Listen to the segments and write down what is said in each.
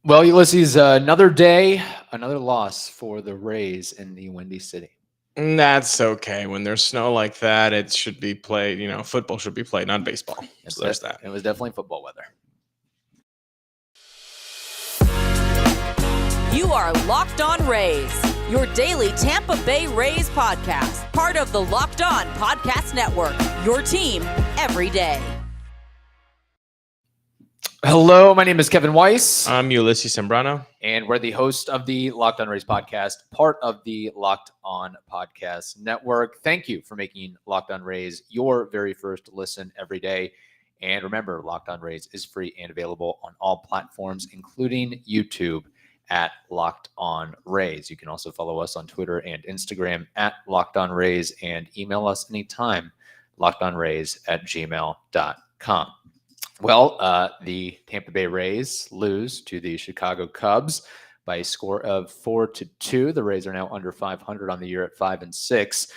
Well, Ulysses, another day, another loss for the Rays in the Windy City. That's okay. When there's snow like that, it should be played. Football should be played, not baseball. So there's that. It was definitely football weather. You are Locked On Rays, your daily Tampa Bay Rays podcast, part of the Locked On Podcast Network, your team every day. Hello, my name is Kevin Weiss. I'm Ulises Sambrano. And we're the host of the Locked On Rays podcast, part of the Locked On Podcast Network. Thank you for making Locked On Rays your very first listen every day. And remember, Locked On Rays is free and available on all platforms, including YouTube at Locked On Rays. You can also follow us on Twitter and Instagram at Locked On Rays and email us anytime, lockedonrays@gmail.com. Well, the Tampa Bay Rays lose to the Chicago Cubs by a score of 4-2. The Rays are now under 500 on the year at 5-6.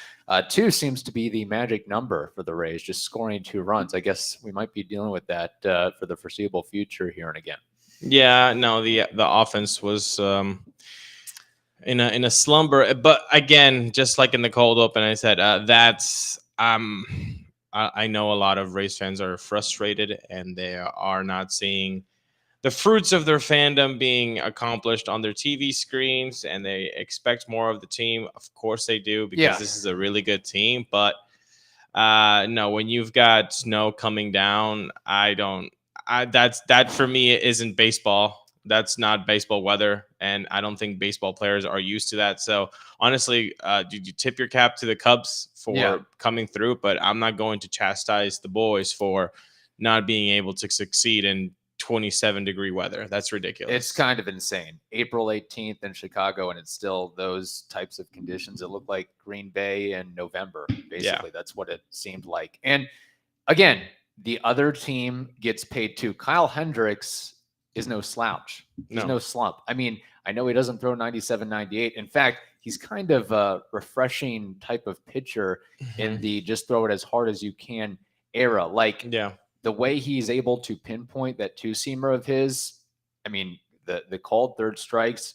2 seems to be the magic number for the Rays, just scoring 2 runs. I guess we might be dealing with that for the foreseeable future here and again. Yeah, no, the offense was in a slumber, but again, just like in the cold open, I said I know a lot of Rays fans are frustrated and they are not seeing the fruits of their fandom being accomplished on their TV screens, and they expect more of the team. Of course they do, because this is a really good team. But no, when you've got snow coming down, that for me isn't baseball. That's not baseball weather, and I don't think baseball players are used to that. So honestly, did you tip your cap to the Cubs for coming through? But I'm not going to chastise the boys for not being able to succeed in 27-degree weather. That's ridiculous. It's kind of insane. April 18th in Chicago, and it's still those types of conditions. It looked like Green Bay in November, basically. That's what it seemed like. And again, the other team gets paid too. Kyle Hendricks is no slouch. He's no slump. I mean, I know he doesn't throw 97, 98. In fact, he's kind of a refreshing type of pitcher in the just throw it as hard as you can era. The way he's able to pinpoint that 2-seamer of his, I mean, the called third strikes,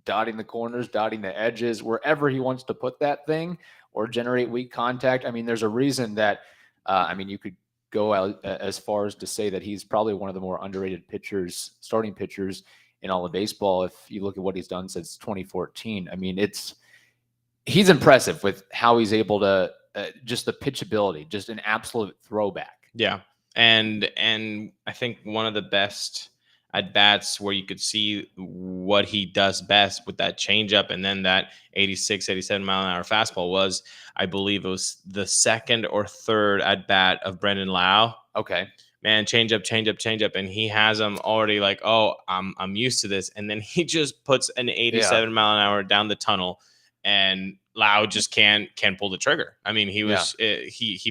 dotting the corners, dotting the edges, wherever he wants to put that thing or generate weak contact. I mean, there's a reason that, you could go out as far as to say that he's probably one of the more underrated pitchers, starting pitchers in all of baseball. If you look at what he's done since 2014, I mean, he's impressive with how he's able to just the pitchability, just an absolute throwback. Yeah. And I think one of the best at bats where you could see what he does best with that changeup and then that 86, 87 mile an hour fastball was, I believe it was the second or third at bat of Brendan Lau. Okay. Man, changeup. And he has them already like, oh, I'm used to this. And then he just puts an 87 mile an hour down the tunnel, and Lau just can't pull the trigger. I mean, he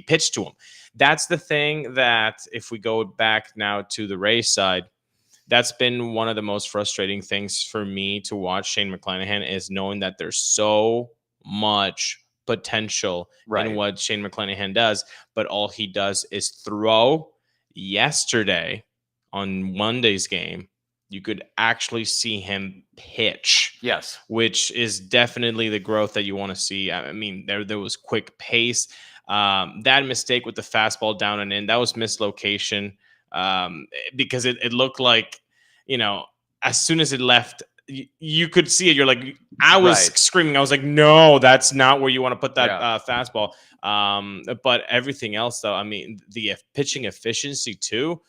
pitched to him. That's the thing that if we go back now to the Rays side, that's been one of the most frustrating things for me to watch Shane McClanahan, is knowing that there's so much potential in what Shane McClanahan does, but all he does is throw. Yesterday on Monday's game, you could actually see him pitch. Yes. Which is definitely the growth that you want to see. I mean, there was quick pace. That mistake with the fastball down and in, that was mislocation. Because it looked like, as soon as it left, you could see it. You're like, I was screaming. I was like, no, that's not where you want to put that fastball. But everything else, though, I mean, the pitching efficiency too.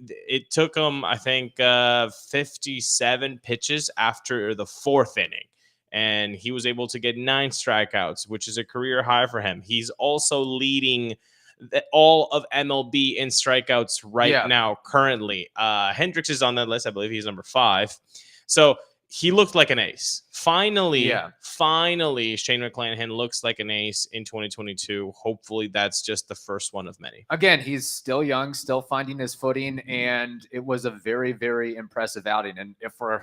It took him, I think, 57 pitches after the 4th inning. And he was able to get 9 strikeouts, which is a career high for him. He's also leading all of MLB in strikeouts now, currently. Hendricks is on that list. I believe he's number 5. So he looked like an ace. Finally, Shane McClanahan looks like an ace in 2022. Hopefully that's just the first one of many. Again, he's still young, still finding his footing, and it was a very, very impressive outing. And if we're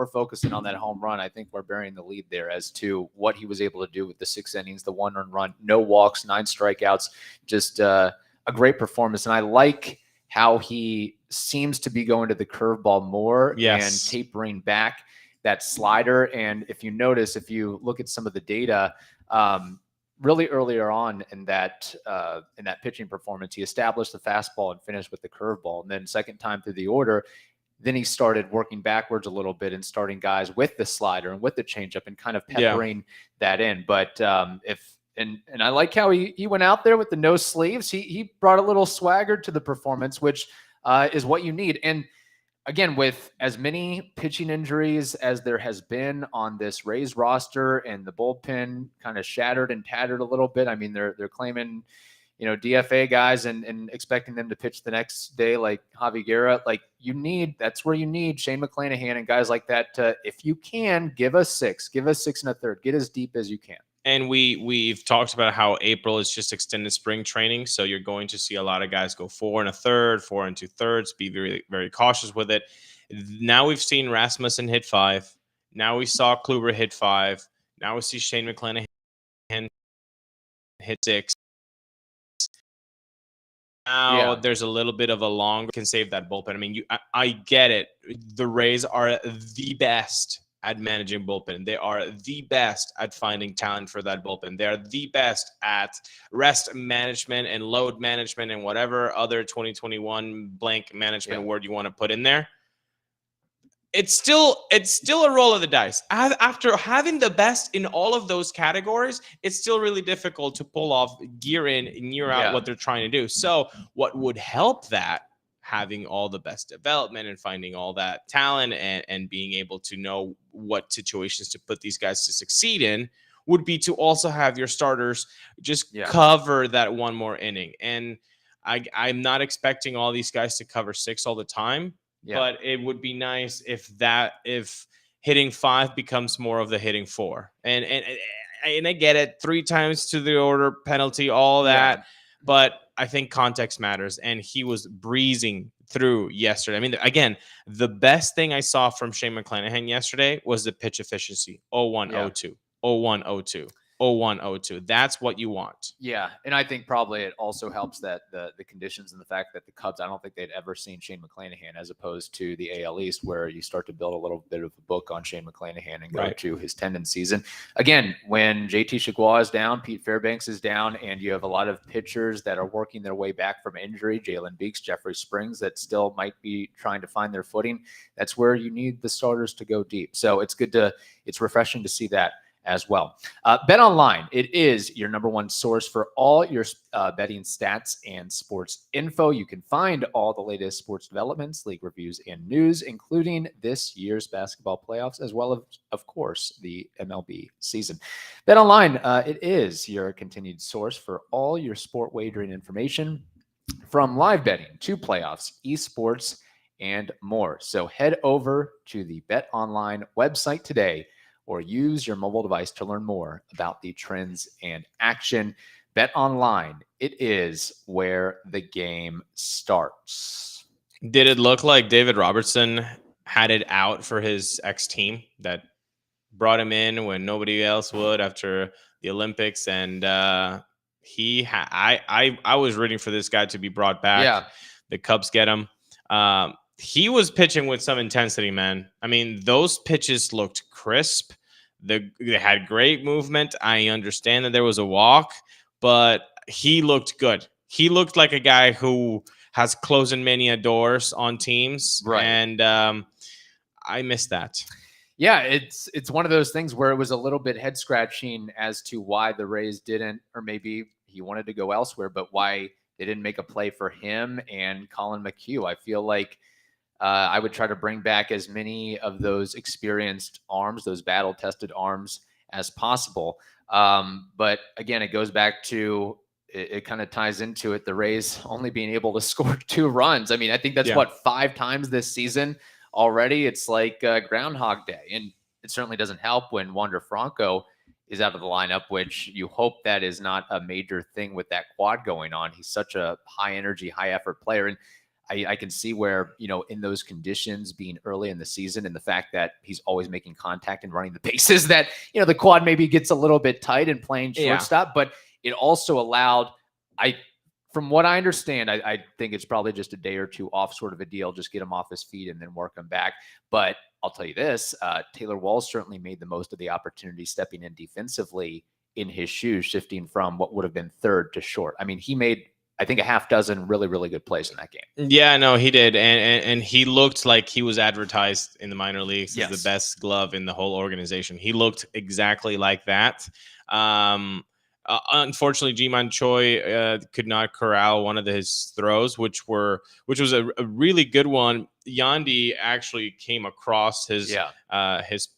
focusing on that home run, I think we're bearing the lead there as to what he was able to do with the 6 innings, the 1 earned run, no walks, 9 strikeouts, just a great performance. And I like how he seems to be going to the curveball more Yes. and tapering back that slider. And if you notice, if you look at some of the data, really earlier on in that pitching performance, he established the fastball and finished with the curveball. And then second time through the order, then he started working backwards a little bit and starting guys with the slider and with the changeup and kind of peppering that in. But and I like how he went out there with the no sleeves. He brought a little swagger to the performance, which is what you need. And again, with as many pitching injuries as there has been on this Rays roster and the bullpen kind of shattered and tattered a little bit. I mean, they're claiming, DFA guys and expecting them to pitch the next day, like Javi Guerra. Like that's where you need Shane McClanahan and guys like that to, if you can, give us 6 1/3, get as deep as you can. And we've talked about how April is just extended spring training. So you're going to see a lot of guys go 4 1/3, 4 2/3, be very, very cautious with it. Now we've seen Rasmussen hit 5. Now we saw Kluber hit 5. Now we see Shane McClanahan hit 6. Now there's a little bit of a longer can save that bullpen. I mean, I get it. The Rays are the best at managing bullpen. They are the best at finding talent for that bullpen. They are the best at rest management and load management and whatever other 2021 blank management word you want to put in there. It's still a roll of the dice. After having the best in all of those categories, it's still really difficult to pull off year in and year out what they're trying to do. So what would help that, having all the best development and finding all that talent and being able to know what situations to put these guys to succeed in, would be to also have your starters just cover that one more inning. And I'm not expecting all these guys to cover 6 all the time. But it would be nice if hitting 5 becomes more of the hitting 4. And I get it, 3 times to the order penalty, all that. But I think context matters. And he was breezing through yesterday. I mean, again, the best thing I saw from Shane McClanahan yesterday was the pitch efficiency. 0-1-0-2, 0-1-0-2. 0-1-0-2. That's what you want. Yeah. And I think probably it also helps that the conditions and the fact that the Cubs, I don't think they'd ever seen Shane McClanahan as opposed to the AL East, where you start to build a little bit of a book on Shane McClanahan and go to his tendencies. And again, when JT Chigua is down, Pete Fairbanks is down, and you have a lot of pitchers that are working their way back from injury, Jalen Beeks, Jeffrey Springs, that still might be trying to find their footing. That's where you need the starters to go deep. So it's refreshing to see that as well. BetOnline, it is your number one source for all your betting stats and sports info. You can find all the latest sports developments, league reviews, and news, including this year's basketball playoffs, as well as, of course, the MLB season. BetOnline, it is your continued source for all your sport wagering information, from live betting to playoffs, esports, and more. So head over to the BetOnline website today, or use your mobile device to learn more about the trends and action. BetOnline, it is where the game starts. Did it look like David Robertson had it out for his ex-team that brought him in when nobody else would after the Olympics? And I was rooting for this guy to be brought back. Yeah. The Cubs get him. He was pitching with some intensity, man. I mean, those pitches looked crisp. They had great movement. I understand that there was a walk, but he looked good. He looked like a guy who has closing many doors on teams. Right. And I missed that. Yeah, it's one of those things where it was a little bit head scratching as to why the Rays didn't, or maybe he wanted to go elsewhere, but why they didn't make a play for him and Colin McHugh. I feel like I would try to bring back as many of those experienced arms, those battle-tested arms, as possible. But again, it goes back to, it kind of ties into it, the Rays only being able to score 2 runs. I mean, I think that's 5 times this season already. It's like Groundhog Day. And it certainly doesn't help when Wander Franco is out of the lineup, which you hope that is not a major thing with that quad going on. He's such a high-energy, high-effort player. And I can see where, in those conditions, being early in the season and the fact that he's always making contact and running the bases, that, the quad maybe gets a little bit tight and playing shortstop, but it also allowed, I from what I understand, I think it's probably just a day or two off, sort of a deal. Just get him off his feet and then work him back. But I'll tell you this, Taylor Walls certainly made the most of the opportunity stepping in defensively in his shoes, shifting from what would have been third to short. I mean, he made, I think, a half dozen really, really good plays in that game. Yeah, no, he did. And he looked like he was advertised in the minor leagues as the best glove in the whole organization. He looked exactly like that. Unfortunately, Ji-Man Choi could not corral one of his throws, which was a really good one. Yandy actually came across his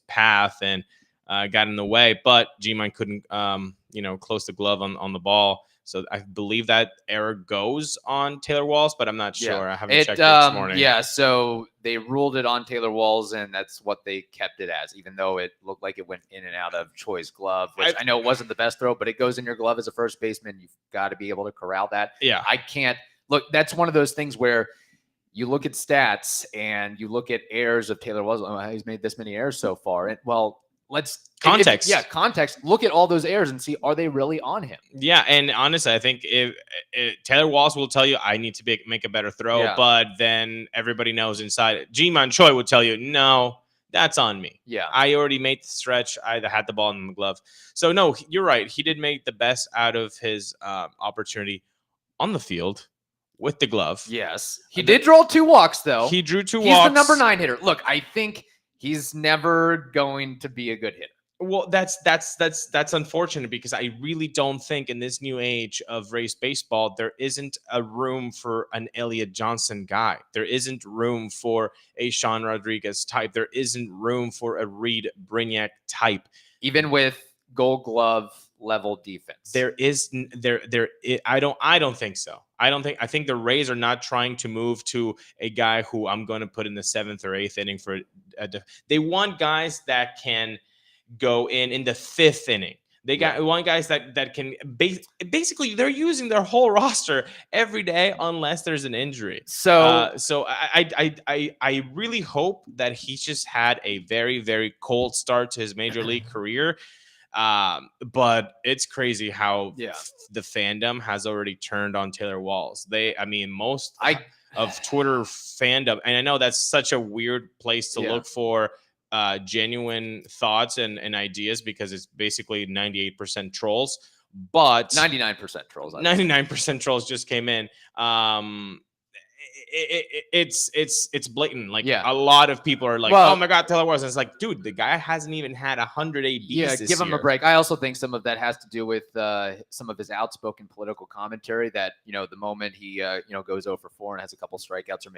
path and got in the way, but Ji-Man couldn't close the glove on the ball. So I believe that error goes on Taylor Walls, but I'm not sure. I haven't checked it this morning. Yeah, so they ruled it on Taylor Walls, and that's what they kept it as, even though it looked like it went in and out of Choi's glove, which I know it wasn't the best throw, but it goes in your glove as a first baseman. You've got to be able to corral that. Yeah. I can't – look, that's one of those things where you look at stats and you look at errors of Taylor Walls. Oh, he's made this many errors so far. And, well, context. Context. Look at all those errors and see, are they really on him? Yeah, and honestly, I think if Taylor Walls will tell you, I need to make a better throw, but then everybody knows inside. Ji-Man Choi would tell you, no, that's on me. Yeah, I already made the stretch. I had the ball in the glove. So no, you're right. He did make the best out of his opportunity on the field with the glove. Yes, he did draw 2 walks though. He drew 2 walks. He's the number 9 hitter. Look, I think he's never going to be a good hitter. Well, that's unfortunate because I really don't think in this new age of Rays baseball, there isn't a room for an Elliot Johnson guy. There isn't room for a Sean Rodriguez type. There isn't room for a Reed Brignac type. Even with Gold Glove level defense. I don't think so. I think the Rays are not trying to move to a guy who I'm going to put in the 7th or 8th inning for they want guys that can go in the 5th inning. They want guys that can basically they're using their whole roster every day unless there's an injury. So I really hope that he's just had a very, very cold start to his major league career. But it's crazy how the fandom has already turned on Taylor Walls. Most of Twitter fandom, and I know that's such a weird place to look for genuine thoughts and ideas because it's basically 98% trolls, but 99% trolls. 99% trolls just came in. It's blatant. Like a lot of people are like, oh my God, Taylor Walls. It's like, dude, the guy hasn't even had 100 ABs. Yeah, give him a break. I also think some of that has to do with some of his outspoken political commentary that, the moment he, goes over 4 and has a couple strikeouts or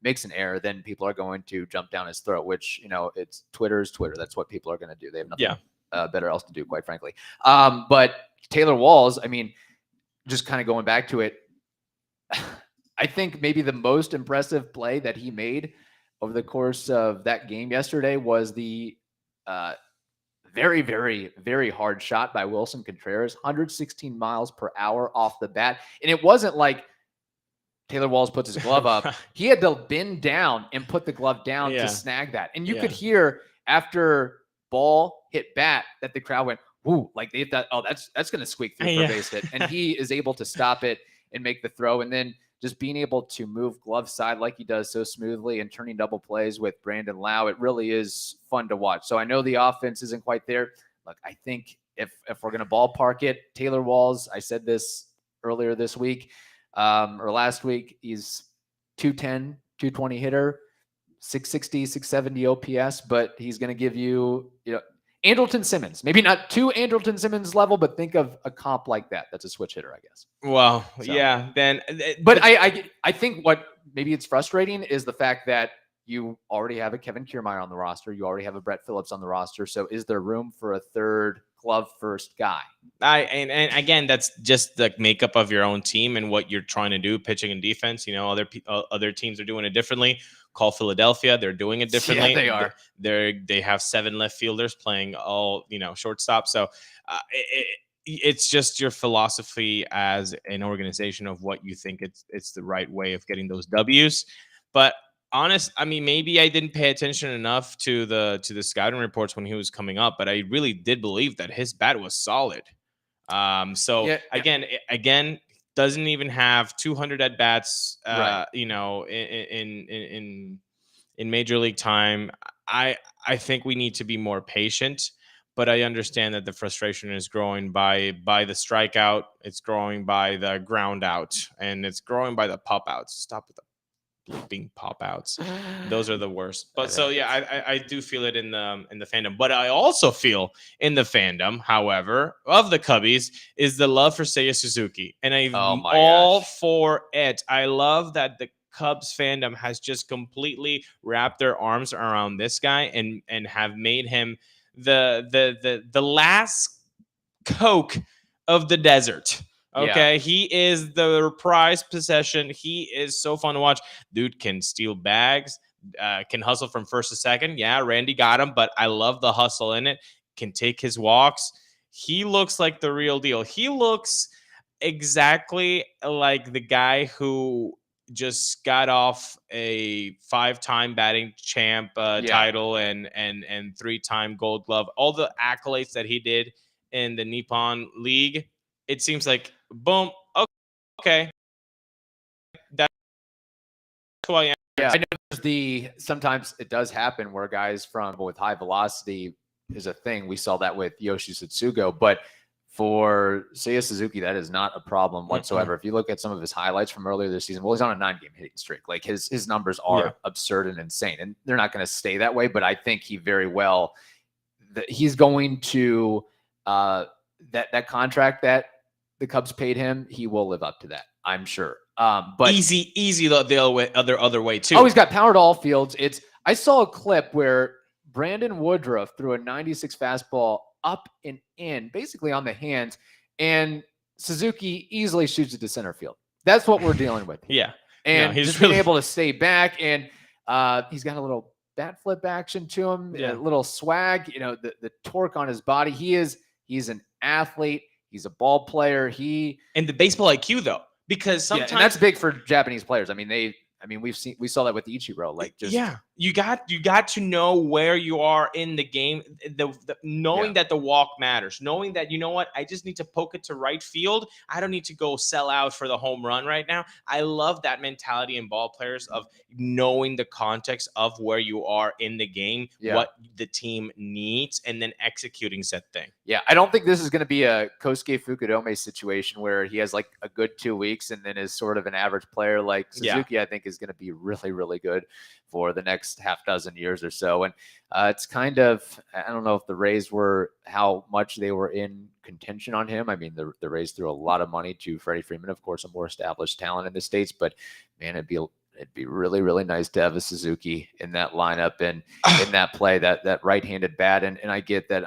makes an error, then people are going to jump down his throat, which, it's Twitter's Twitter. That's what people are going to do. They have nothing better else to do, quite frankly. But Taylor Walls, just kind of going back to it, I think maybe the most impressive play that he made over the course of that game yesterday was the very, very, very hard shot by Wilson Contreras, 116 miles per hour off the bat. And it wasn't like Taylor Walls puts his glove up. He had to bend down and put the glove down to snag that. And you could hear after ball hit bat that the crowd went, whoo, like they thought, oh, that's going to squeak through for a base hit. And he is able to stop it and make the throw. And then just being able to move glove side like he does so smoothly and turning double plays with Brandon Lau, it really is fun to watch. So I know the offense isn't quite there. Look, I think if we're going to ballpark it, Taylor Walls, I said this earlier this week or last week, he's 210, 220 hitter, 660, 670 OPS, but he's going to give you, Andrelton Simmons, maybe not to Andrelton Simmons level, but think of a comp like that. That's a switch hitter, I guess. Well, yeah, then. But I think what maybe it's frustrating is the fact that you already have a Kevin Kiermaier on the roster. You already have a Brett Phillips on the roster. So is there room for a third glove first guy? And again, that's just the makeup of your own team and what you're trying to do, pitching and defense. Other teams are doing it differently. Call Philadelphia. They're doing it differently. Yeah, they are. They have 7 left fielders playing all, shortstop. So it's just your philosophy as an organization of what you think it's the right way of getting those W's. But maybe I didn't pay attention enough to the scouting reports when he was coming up, but I really did believe that his bat was solid. Again, doesn't even have 200 at bats, Right. in Major League time. I think we need to be more patient, but I understand that the frustration is growing by the strikeout, it's growing by the ground out, and it's growing by the pop outs. Stop with the being pop outs. Those are the worst. But so yeah, I do feel it in the fandom. But I also feel in the fandom, however, of the Cubbies is the love for Seiya Suzuki. And I'm all for it. I love that the Cubs fandom has just completely wrapped their arms around this guy and have made him the last Coke of the desert. Okay, he is the prized possession. He is so fun to watch. Dude can steal bags, can hustle from first to second. Yeah, Randy got him, but I love the hustle in it. Can take his walks. He looks like the real deal. He looks exactly like the guy who just got off a 5-time batting champ title and 3-time Gold Glove. All the accolades that he did in the Nippon League. It seems like, boom, okay. That's who I am. Yeah, I know sometimes it does happen where guys with high velocity is a thing. We saw that with Yoshi Tsutsugo, but for Seiya Suzuki, that is not a problem whatsoever. If you look at some of his highlights from earlier this season, well, he's on a 9-game hitting streak. Like his numbers are absurd and insane, and they're not going to stay that way. But I think he very well he's going to that contract that the Cubs paid him, he will live up to that, I'm sure. But easy the other way too. Oh, he's got power to all fields. I saw a clip where Brandon Woodruff threw a 96 fastball up and in, basically on the hands, and Suzuki easily shoots it to center field. That's what we're dealing with. And he's just being able to stay back, and he's got a little bat flip action to him, a little swag. The torque on his body. He's an athlete. He's a ball player. And the baseball IQ though, because sometimes and that's big for Japanese players. We saw that with Ichiro. Like, just you got to know where you are in the game. Knowing that the walk matters, knowing that, you know what, I just need to poke it to right field. I don't need to go sell out for the home run right now. I love that mentality in ball players of knowing the context of where you are in the game, what the team needs, and then executing said thing. Yeah, I don't think this is going to be a Kosuke Fukudome situation where he has like a good 2 weeks and then is sort of an average player. Like Suzuki, I think is going to be really, really good for the next half dozen years or so. And it's kind of, I don't know if the Rays how much they were in contention on him. I mean, the Rays threw a lot of money to Freddie Freeman, of course, a more established talent in the States, but man, it'd be really, really nice to have a Suzuki in that lineup and in that play, that right-handed bat. And I get that,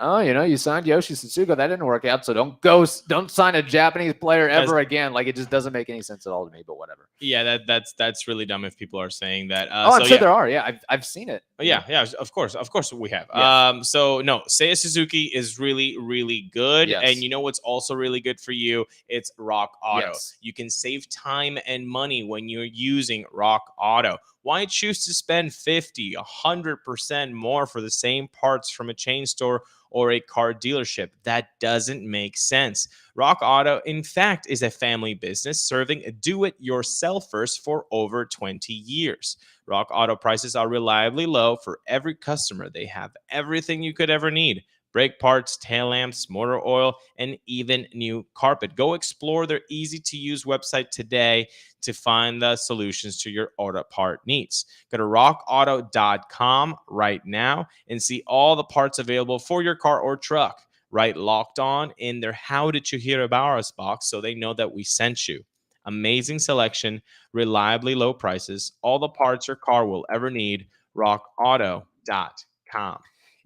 you signed Yoshi Tsutsugo. That didn't work out. So don't sign a Japanese player ever again. Like, it just doesn't make any sense at all to me, but whatever. Yeah, that's really dumb if people are saying that. I'm sure there are. Yeah, I've seen it. Yeah, of course we have. Yes. So no, Seiya Suzuki is really, really good. Yes. And you know what's also really good for you? It's Rock Auto. Yes. You can save time and money when you're using Rock Auto. Why choose to spend 50, 100% more for the same parts from a chain store or a car dealership? That doesn't make sense. Rock Auto, in fact, is a family business serving do-it-yourselfers for over 20 years. Rock Auto prices are reliably low for every customer. They have everything you could ever need: brake parts, tail lamps, motor oil, and even new carpet. Go explore their easy-to-use website today to find the solutions to your auto part needs. Go to rockauto.com right now and see all the parts available for your car or truck. Write Locked On in their How Did You Hear About Us box so they know that we sent you. Amazing selection, reliably low prices, all the parts your car will ever need. rockauto.com.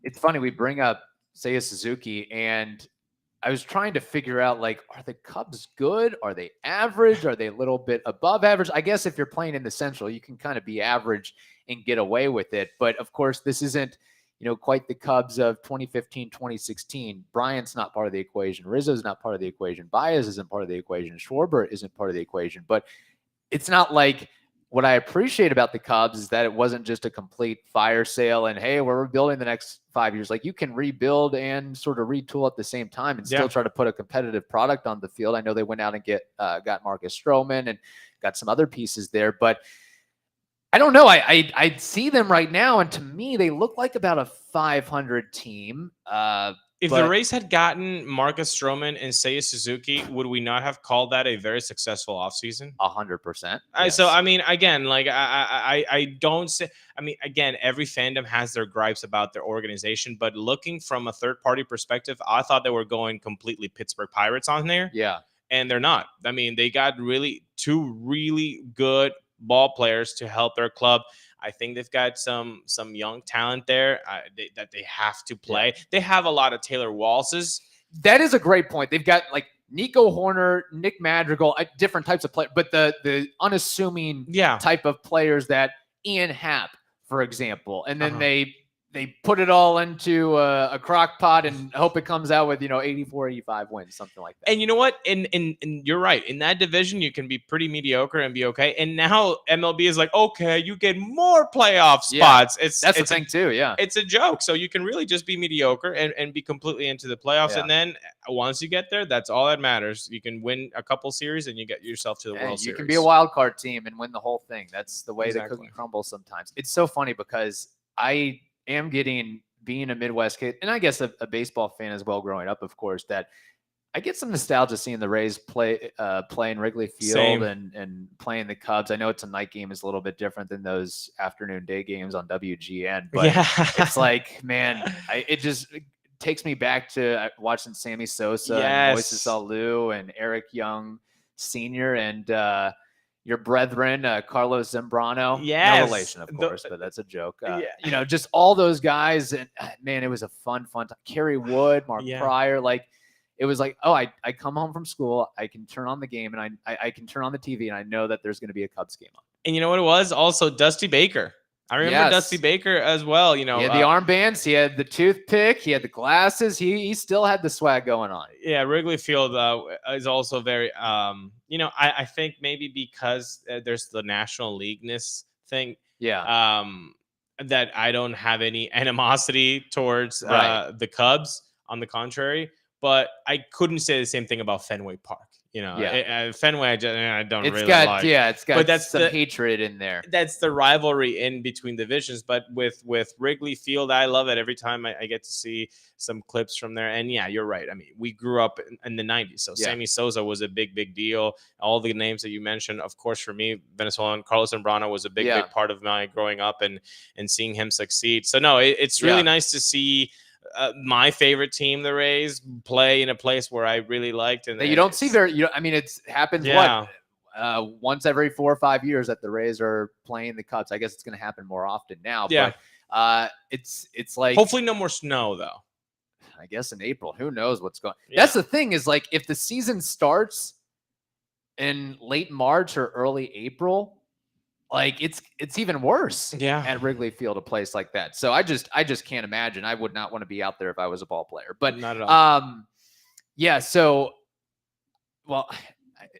It's funny, we bring up Seiya Suzuki, and I was trying to figure out, like, are the Cubs good? Are they average? Are they a little bit above average? I guess if you're playing in the Central, you can kind of be average and get away with it. But of course, this isn't, quite the Cubs of 2015, 2016. Bryant's not part of the equation. Rizzo's not part of the equation. Baez isn't part of the equation. Schwarber isn't part of the equation. But it's not like what I appreciate about the Cubs is that it wasn't just a complete fire sale and, hey, we're rebuilding the next 5 years. Like, you can rebuild and sort of retool at the same time and still try to put a competitive product on the field. I know they went out and got Marcus Stroman and got some other pieces there, but I don't know. I see them right now, and to me, they look like about a 500 team. If the Rays had gotten Marcus Stroman and Seiya Suzuki, would we not have called that a very successful offseason? 100%. Yes. So, I mean, again, like I don't say, I mean, again, every fandom has their gripes about their organization, but looking from a third-party perspective, I thought they were going completely Pittsburgh Pirates on there. Yeah. And they're not. I mean, they got two really good ball players to help their club. I think they've got some young talent there that they have to play. Yeah. They have a lot of Taylor Walses. That is a great point. They've got like Nico Horner, Nick Madrigal, different types of players, but the unassuming type of players that Ian Happ, for example, and then they put it all into a crock pot and hope it comes out with 84, 85 wins, something like that. And you know what? And you're right. In that division, you can be pretty mediocre and be okay. And now MLB is like, okay, you get more playoff spots. That's the thing too. Yeah, it's a joke. So you can really just be mediocre and be completely into the playoffs. Yeah. And then once you get there, that's all that matters. You can win a couple series and you get yourself to the World Series. You can be a wild card team and win the whole thing. That's the way the cookie crumbles sometimes. It's so funny because I am being a Midwest kid, and I guess a baseball fan as well growing up, of course, that I get some nostalgia seeing the Rays play in Wrigley Field and playing the Cubs. I know it's a night game, is a little bit different than those afternoon day games on WGN, but it's like, man, it just takes me back to watching Sammy Sosa and Moises Alou and Eric Young Sr. and your brethren, Carlos Zambrano. Yes. No relation, of course, but that's a joke. Just all those guys. And man, it was a fun time. Kerry Wood, Mark Pryor. Like, it was like, oh, I come home from school, I can turn on the game, and I can turn on the TV, and I know that there's going to be a Cubs game on. And you know what it was? Also, Dusty Baker. I remember Dusty Baker as well. He had the armbands, he had the toothpick, he had the glasses, he still had the swag going on. Yeah, Wrigley Field is also very, I think maybe because there's the National League-ness thing. Yeah. That I don't have any animosity towards the Cubs. On the contrary, but I couldn't say the same thing about Fenway Park. Fenway, I don't really like. Yeah, it's got some hatred in there. That's the rivalry in between divisions. But with Wrigley Field, I love it every time I get to see some clips from there. And yeah, you're right. I mean, we grew up in the 90s. So Sammy Sosa was a big deal. All the names that you mentioned, of course, for me, Venezuelan, Carlos Zambrano was a big part of my growing up and seeing him succeed. So no, it's really nice to see my favorite team, the Rays, play in a place where I really liked. And you don't see it happens once every 4 or 5 years that the Rays are playing the Cubs. I guess it's going to happen more often now. Yeah. But it's like, hopefully no more snow though. I guess in April, who knows what's going on. Yeah. That's the thing is, like, if the season starts in late March or early April, like it's even worse at Wrigley Field, a place like that. So I just can't imagine. I would not want to be out there if I was a ball player. But not at all. So, well,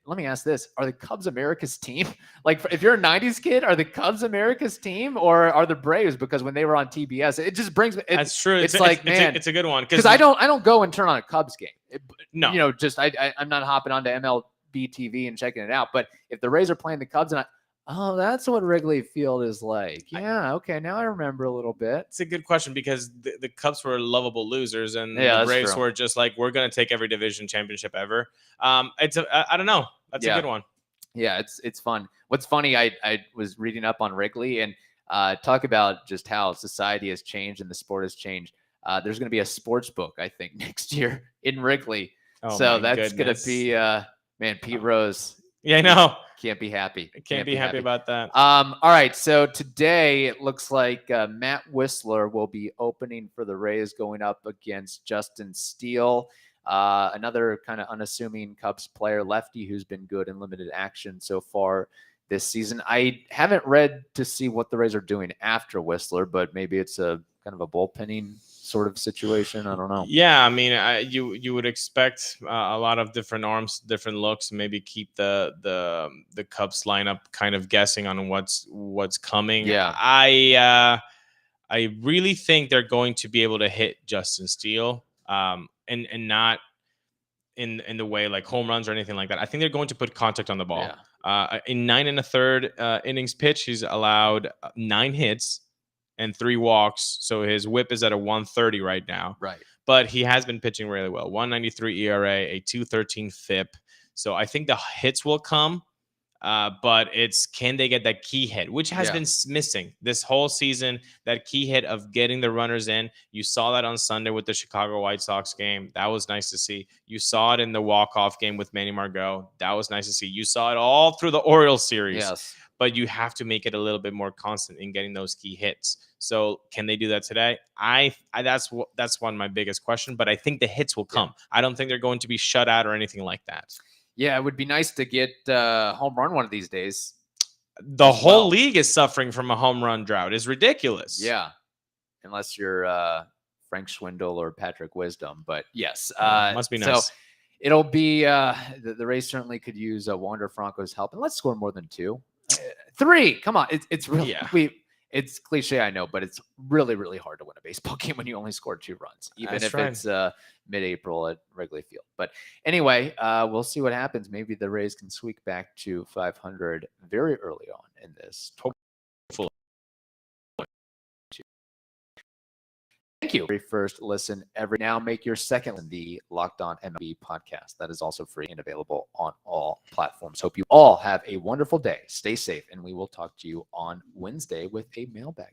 let me ask this: are the Cubs America's team? Like, if you're a '90s kid, are the Cubs America's team, or are the Braves? Because when they were on TBS, it just brings me. That's true. It's like, man, it's a good one because I don't go and turn on a Cubs game. No, I'm not hopping onto MLB TV and checking it out. But if the Rays are playing the Cubs and that's what Wrigley Field is like. Yeah, okay, now I remember a little bit. It's a good question because the Cubs were lovable losers, and the Braves were just like, we're going to take every division championship ever. I don't know. That's a good one. Yeah, it's fun. What's funny, I was reading up on Wrigley and talk about just how society has changed and the sport has changed. There's going to be a sports book, I think, next year in Wrigley. So that's going to be, Pete Rose. Yeah, I know. Can't be happy. Can't be happy about that. All right. So today it looks like Matt Whistler will be opening for the Rays, going up against Justin Steele, another kind of unassuming Cubs player, lefty, who's been good in limited action so far this season. I haven't read to see what the Rays are doing after Whistler, but maybe it's a kind of a bullpenning sort of situation. I don't know. Yeah, I mean, you would expect a lot of different arms, different looks, maybe keep the Cubs lineup kind of guessing on what's coming. Yeah. I really think they're going to be able to hit Justin Steele, and not in the way like home runs or anything like that. I think they're going to put contact on the ball. In 9 1/3 innings pitch, he's allowed 9 hits and 3 walks. So his whip is at a 130 right now. Right. But he has been pitching really well. 193 ERA, a 213 FIP. So I think the hits will come. But it's, can they get that key hit, which has been missing this whole season, that key hit of getting the runners in. You saw that on Sunday with the Chicago White Sox game. That was nice to see. You saw it in the walk-off game with Manny Margot. That was nice to see. You saw it all through the Orioles series. Yes. But you have to make it a little bit more constant in getting those key hits. So can they do that today? That's one of my biggest question, but I think the hits will come. I don't think they're going to be shut out or anything like that. Yeah, it would be nice to get a home run one of these days. The whole league is suffering from a home run drought. It's ridiculous. Yeah, unless you're Frank Schwindel or Patrick Wisdom. But yes, must be nice. So it'll be the Rays certainly could use Wander Franco's help, and let's score more than 2, 3. Come on, it's really it's cliche, I know, but it's really, really hard to win a baseball game when you only score 2 runs, even if it's mid-April at Wrigley Field. But anyway, we'll see what happens. Maybe the Rays can squeak back to 500 very early on in this. Thank you. Very first listen now make your second the Locked On MLB podcast. That is also free and available on all platforms. Hope you all have a wonderful day. Stay safe, and we will talk to you on Wednesday with a mailbag.